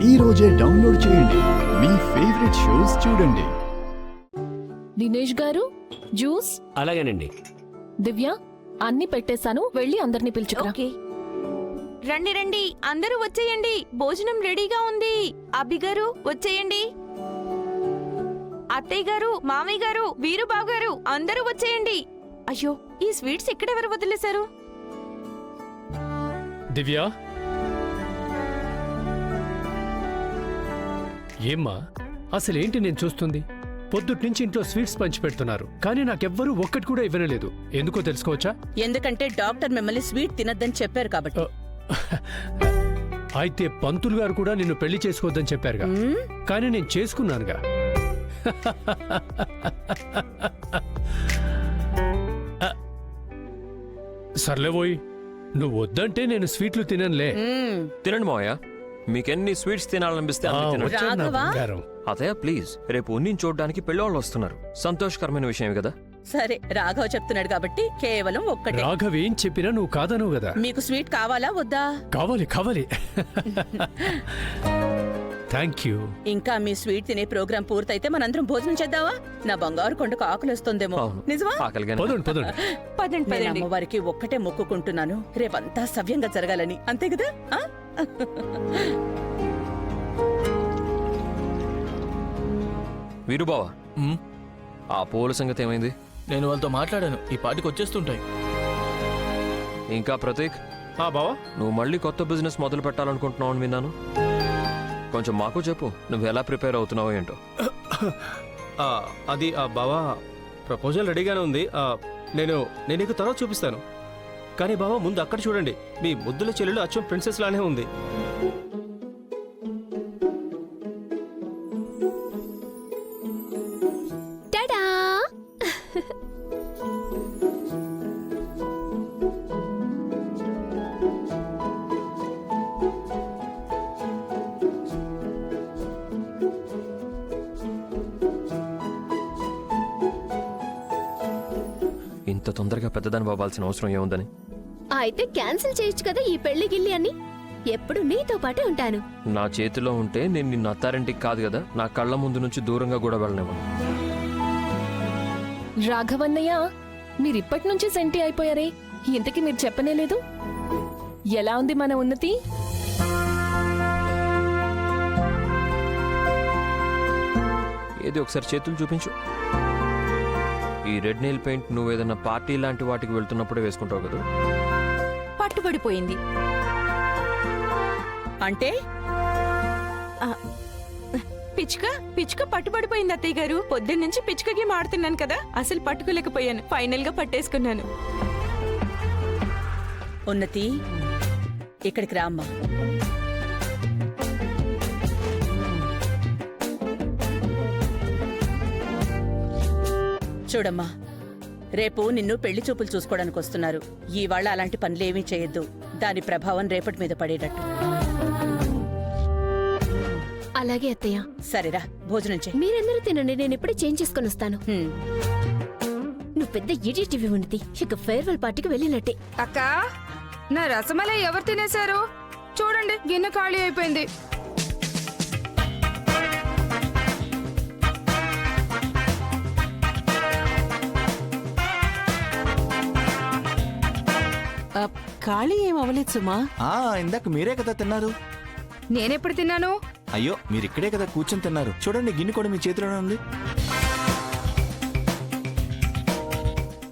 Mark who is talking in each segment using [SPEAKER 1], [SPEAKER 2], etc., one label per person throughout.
[SPEAKER 1] ఈ రోజే డౌన్లోడ్ చేయండి. మీ ఫేవరెట్ షోస్ చూడండి.
[SPEAKER 2] దినేష్ గారు జ్యూస్.
[SPEAKER 3] అలాగేనండి.
[SPEAKER 2] దివ్య అన్ని పెట్టేశాను, వెళ్ళి అందరినీ పిలుచుకురా.
[SPEAKER 4] ఓకే. రండి రండి, అందరూ వచ్చేయండి, భోజనం రెడీగా ఉంది. అబ్బి గారు వచ్చేయండి. అత్తయ్య గారు, మామయ్య గారు, వీరుబాబు గారు అందరూ వచ్చేయండి. అయ్యో, ఈ స్వీట్స్ ఇక్కడెవరు వదిలేశారు?
[SPEAKER 5] దివ్య, ఏమ్మా అసలేంటి నేను చూస్తుంది? పొద్దుట్నుంచి ఇంట్లో స్వీట్స్ పంచి పెడుతున్నారు, కానీ నాకెవ్వరూ ఒక్కటి కూడా ఇవ్వలేదు. ఎందుకో తెలుసుకోవచ్చా?
[SPEAKER 6] ఎందుకంటే డాక్టర్ మిమ్మల్ని స్వీట్ తినొద్దని చెప్పారు కాబట్టి.
[SPEAKER 5] అయితే పంతులు గారు కూడా నిన్ను పెళ్లి చేసుకోవద్దని చెప్పారుగా, కానీ నేను చేసుకున్నానుగా. సర్లేవోయ్, నువ్వు వద్దంటే నేను స్వీట్లు తిననులే.
[SPEAKER 3] తినండి మావయ్య, మీకెన్ని స్వీట్స్ తినాలనిపిస్తే అన్ని తినండి.
[SPEAKER 5] వచ్చాను నా
[SPEAKER 6] రాఘవా?
[SPEAKER 5] బంగారం.
[SPEAKER 3] అతయ్య ప్లీజ్, రేపు ఉన్నిని చూడడానికి పెళ్ళవాళ్ళు వస్తున్నారు. సంతోషకరమైన విషయం కదా.
[SPEAKER 6] సరే, రాఘవ చెప్తున్నాడు కాబట్టి కేవలం ఒక్కటే.
[SPEAKER 5] రాఘవ్ ఏం చెప్పినా నువ్వు కాదనవు కదా.
[SPEAKER 6] మీకు స్వీట్ కావాలా వద్దా?
[SPEAKER 5] కావాలి కావాలి. Thank you.
[SPEAKER 6] ఇంకా మీ స్వీట్ తినే ప్రోగ్రాం పూర్తయితే మనందరం భోజనం చేద్దామా? నా బంగారు కొండకు ఆకలి వస్తుందేమో.
[SPEAKER 3] అవును.
[SPEAKER 6] నిజమా?
[SPEAKER 3] ఆకలిగానే.
[SPEAKER 5] పదండి పదండి.
[SPEAKER 4] పదండి
[SPEAKER 6] నేను
[SPEAKER 4] పదండి.
[SPEAKER 6] అమ్మవారికి ఒక్కటే మొక్కుకుంటున్నాను, రేపంతా సవ్యంగా జరగాలని. అంతే కదా? ఆ?
[SPEAKER 3] వీరుబావా, ఆ పూల సంగతి ఏమైంది?
[SPEAKER 7] నేను వాళ్ళతో మాట్లాడాను, ఈ పాటికి వచ్చేస్తుంటాయి.
[SPEAKER 3] ఇంకా ప్రతీక్,
[SPEAKER 5] బావా,
[SPEAKER 3] నువ్వు మళ్ళీ కొత్త బిజినెస్ మొదలు పెట్టాలనుకుంటున్నావు అని విన్నాను. కొంచెం మాకు చెప్పు, నువ్వు ఎలా ప్రిపేర్ అవుతున్నావో ఏంటో.
[SPEAKER 8] అది బావా, ప్రపోజల్ రెడీగానే ఉంది. నేను నీకు తర్వాత చూపిస్తాను. కానీ బావా, ముందు అక్కడ చూడండి, మీ ముద్దుల చెల్లెలు అచ్చం ప్రిన్సెస్ లానే ఉంది.
[SPEAKER 2] టాడా!
[SPEAKER 3] ఇంత తొందరగా పెద్దదాన్ని బావాల్సిన అవసరం ఏముందని.
[SPEAKER 9] అయితే క్యాన్సిల్ చేయొచ్చు కదా ఈ పెళ్లి గిల్లి అని. ఎప్పుడు నీతో పాటే ఉంటాను.
[SPEAKER 3] నా చేతిలో ఉంటే నేను నిన్ను అత్తారింటికి కాదు కదా, నా కళ్ళ ముందు నుంచి దూరంగా కూడా వెళ్ళనివ్వను.
[SPEAKER 2] రాఘవన్నయ్య, మీరిప్పటి నుంచి సెంటి అయిపోయారే, ఇంతకీ మీరు చెప్పనే లేదు. ఎలా ఉంది మన ఉన్నతి?
[SPEAKER 3] ఏది ఒకసారి చేతులు చూపించు. ఈ రెడ్ నెయిల్ పెయింట్ నువ్వు ఏదైనా పార్టీ లాంటి వాటికి వెళ్తున్నప్పుడే వేసుకుంటావు కదా.
[SPEAKER 4] పట్టుబడిపోయింది.
[SPEAKER 6] అంటే
[SPEAKER 4] పిచ్చుక పట్టుబడిపోయింది అత్తయ్య గారు. పొద్దున్న నుంచి పిచ్చుక గేమ్ ఆడుతున్నాను కదా, అసలు పట్టుకోలేకపోయాను. ఫైనల్ గా పట్టేసుకున్నాను.
[SPEAKER 6] ఉన్నతి, ఇక్కడికి రామ్మా. చూడమ్మా, రేపు నిన్ను పెళ్లి చూపులు చూసుకోవడానికి వస్తున్నారు. ఇవాళ అలాంటి పనులేమీ చేయొద్దు, దాని ప్రభావం రేపటి మీద పడేటట్టు.
[SPEAKER 9] అలాగే అత్తయ్య.
[SPEAKER 6] సరేరా, భోజనం చెయ్యి.
[SPEAKER 9] మీరందరూ తినండి, నేను ఇప్పుడే చేంజ్ చేసుకుని వస్తాను.
[SPEAKER 6] హ్మ్.
[SPEAKER 9] నువ్వు పెద్ద ఇడియటివి ఉన్నది. ఇక ఫేర్వెల్ పార్టీకి వెళ్ళినట్టే.
[SPEAKER 10] అక్క, నా రసమలై ఎవరు తినేశారు? చూడండి, గిన్నె ఖాళీ అయిపోయింది.
[SPEAKER 6] ఖాళీ ఏం అవ్వలేదు సుమా.
[SPEAKER 7] ఇందాక మీరే కదా తిన్నారు.
[SPEAKER 10] నేనెప్పుడు తిన్నాను?
[SPEAKER 7] అయ్యో, మీరు ఇక్కడే కదా కూర్చొని తిన్నారు. చూడండి, గిన్నె కూడా మీ చేతిలోనే ఉంది.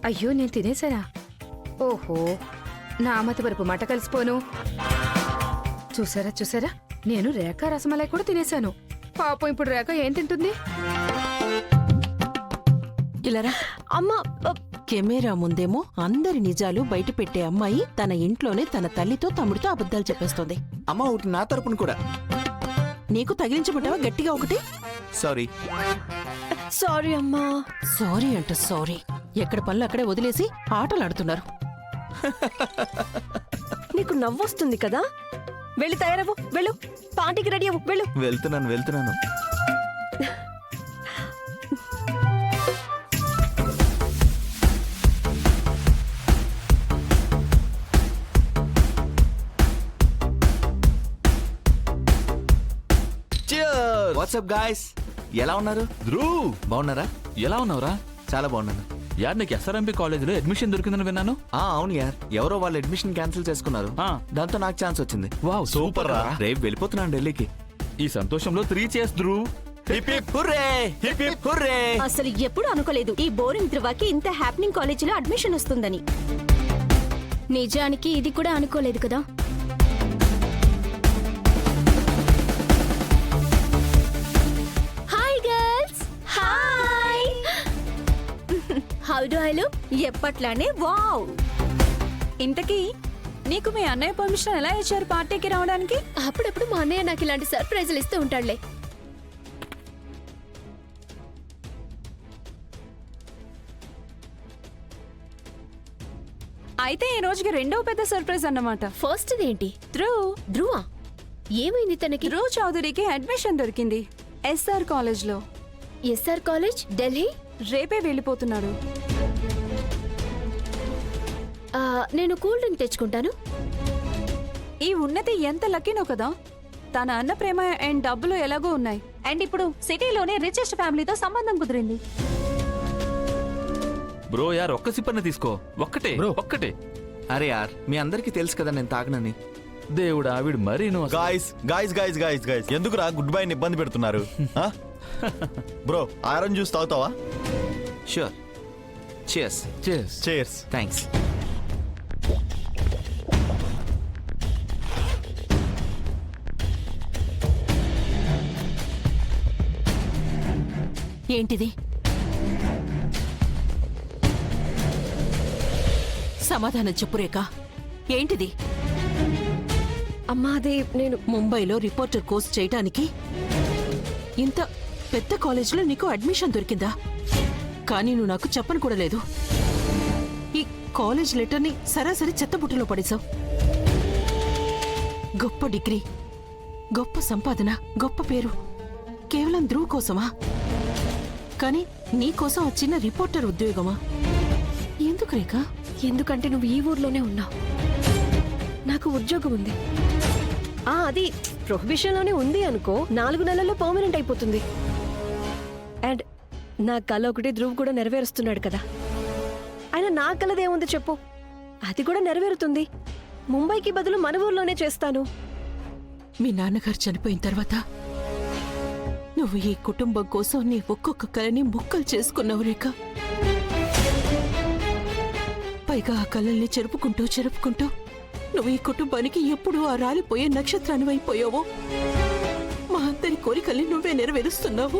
[SPEAKER 10] అయ్యో, నేను తినేశానా? ఓహో, నా అమ్మతి వరపు మాట కలిసిపోను. చూసారా చూసారా, నేను రేఖ రసమలై కూడా తినేశాను. పాపం ఇప్పుడు రేఖ ఏం తింటుంది?
[SPEAKER 6] ఇలారా
[SPEAKER 9] అమ్మా,
[SPEAKER 6] కెమెరా ముందేమో అందరి నిజాలు బయట పెట్టే అమ్మాయి తన ఇంట్లోనే తన తల్లితో తమ్ముడితో అబద్ధాలు చెప్పేస్తోంది.
[SPEAKER 7] అమ్మ, ఒకటి నా తరపున కూడా.
[SPEAKER 6] నీకు తగిలించమంటావా గట్టిగా ఒకటి?
[SPEAKER 7] సారీ.
[SPEAKER 9] సారీ అమ్మా.
[SPEAKER 6] సారీ అంట సారీ. ఎక్కడ పనులు అక్కడే వదిలేసి ఆటలాడుతున్నారు.
[SPEAKER 9] నీకు నవ్వొస్తుంది కదా, వెళ్ళి తయారవ్వు. వెళ్ళు, పార్టీకి రెడీ అవ్వు. వెళ్ళు.
[SPEAKER 7] వెళ్తున్నాను. వాట్సాప్ గాయ్స్, ఎలా ఉన్నారు?
[SPEAKER 1] ధ్రువ్
[SPEAKER 7] బాగున్నారా?
[SPEAKER 1] ఎలా ఉన్నావురా?
[SPEAKER 7] చాలా బాగున్నాను.
[SPEAKER 1] యార్ నీకు ఎస్ఆర్ఎంపీ కాలేజీలో అడ్మిషన్ దొరికిందని విన్నాను.
[SPEAKER 7] అవును యార్, ఎవరో వాళ్ళు అడ్మిషన్ క్యాన్సిల్ చేసుకున్నారు.
[SPEAKER 1] ఆ.
[SPEAKER 7] దాంతో నాకు ఛాన్స్ వచ్చింది.
[SPEAKER 1] వావ్ సూపర్ రా.
[SPEAKER 7] రేపు వెళ్ళిపోతున్నాను ఢిల్లీకి.
[SPEAKER 1] ఈ సంతోషంలో 3 చేస్ Dhruv.
[SPEAKER 7] Hip hip hurray, hip hip hurray.
[SPEAKER 9] అసలు ఎప్పుడు అనుకోలేదు ఈ బోరింగ్ ధ్రువకి ఇంత హ్యాపెనింగ్ కాలేజీలో అడ్మిషన్ వస్తుందని. నిజానికి ఇది కూడా అనుకోలేదు కదా. Hi girls, hi. How do I look? ఎప్పట్లానే వావ్.
[SPEAKER 4] ఇంతకీ నీకు మీ అన్నయ్య పర్మిషన్ ఎలా ఇచ్చారు పార్టీకి రావడానికి?
[SPEAKER 9] అప్పుడప్పుడు మా అన్నయ్య నాకు ఇలాంటి సర్ప్రైజులు ఇస్తూ ఉంటాడులే.
[SPEAKER 4] అయితే ఈ రోజుకి రెండో పెద్ద సర్ప్రైజ్ అన్నమాట.
[SPEAKER 9] ఫస్ట్ ఏంటి?
[SPEAKER 4] ధ్రువ్
[SPEAKER 9] ధ్రువ ఏమైంది తనకి?
[SPEAKER 4] ధ్రువ్ చౌదరికి అడ్మిషన్ దొరికింది ఎస్ఆర్ కాలేజ్ లో.
[SPEAKER 9] SR college Delhi.
[SPEAKER 4] రేపే వెళ్ళిపోతున్నాడు.
[SPEAKER 9] నేను కూల్ డ్రింక్ తెచ్చుకుంటాను.
[SPEAKER 4] ఈ ఉన్నతి ఎంత లక్కీనో కదా. తన అన్న ప్రేమ అండ్ డబ్బులు ఎలాగో ఉన్నాయి. అండ్ ఇప్పుడు సిటీలోనే రిచెస్ట్ ఫ్యామిలీతో సంబంధం కుదిరింది.
[SPEAKER 1] బ్రో యార్ ఒక్క సిప్పన్న తీసుకో. ఒక్కటే
[SPEAKER 5] బ్రో.
[SPEAKER 1] ఒక్కటే.
[SPEAKER 7] అరే యార్, మీ అందరికీ తెలుసు కదా నేను తాగనని.
[SPEAKER 1] దేవుడా ఆవిడ మరీ నువ్వు అసలు-
[SPEAKER 11] guys guys guys guys guys ఎందుకురా గుడ్ బై ఇబ్బంది పెడుతున్నారు? బ్రో ఆరెంజ్ జ్యూస్ తాగుతావా?
[SPEAKER 7] Sure. Cheers.
[SPEAKER 1] Cheers.
[SPEAKER 11] Chairs.
[SPEAKER 7] Thanks.
[SPEAKER 6] ఏంటిది? సమాధానం చెప్పు రేఖ. ఏంటిది?
[SPEAKER 9] అమ్మా అదే నేను
[SPEAKER 6] ముంబైలో రిపోర్టర్ కోర్స్ చేయటానికి ఇంత పెద్ద కాలేజీలో నీకు అడ్మిషన్ దొరికిందా? కానీ నువ్వు నాకు చెప్పను కూడా లేదు. ఈ కాలేజ్ లెటర్ని సరాసరి చెత్తబుట్టలో పడేశావు. గొప్ప డిగ్రీ, గొప్ప సంపాదన, గొప్ప పేరు కేవలం ధ్రువ్ కోసమా? కానీ నీ కోసం ఆ చిన్న రిపోర్టర్ ఉద్యోగమా? ఎందుకు రేఖ?
[SPEAKER 9] ఎందుకంటే నువ్వు ఈ ఊర్లోనే ఉన్నావు. నాకు ఉద్యోగం ఉంది. అది ప్రొహిబిషన్లోనే ఉంది అనుకో. 4 నెలల్లో పర్మనెంట్ అయిపోతుంది. అండ్ నా కళ ఒకటి ధ్రువ్ కూడా నెరవేరుస్తున్నాడు కదా. అయినా నా కలదేముంది చెప్పు, అది కూడా నెరవేరుతుంది. ముంబైకి బదులు మన ఊర్లోనే చేస్తాను.
[SPEAKER 6] మీ నాన్నగారు చనిపోయిన తర్వాత నువ్వు ఈ కుటుంబం కోసం నీ ఒక్కొక్క కళని ముక్కలు చేసుకున్నావు రేఖ. పైగా ఆ కళల్ని చెరుపుకుంటూ నువ్వు ఈ కుటుంబానికి ఎప్పుడూ ఆ రాలిపోయే నక్షత్రాన్ని అయిపోయావో. మా అందరి కోరికల్ని నువ్వే నెరవేరుస్తున్నావు.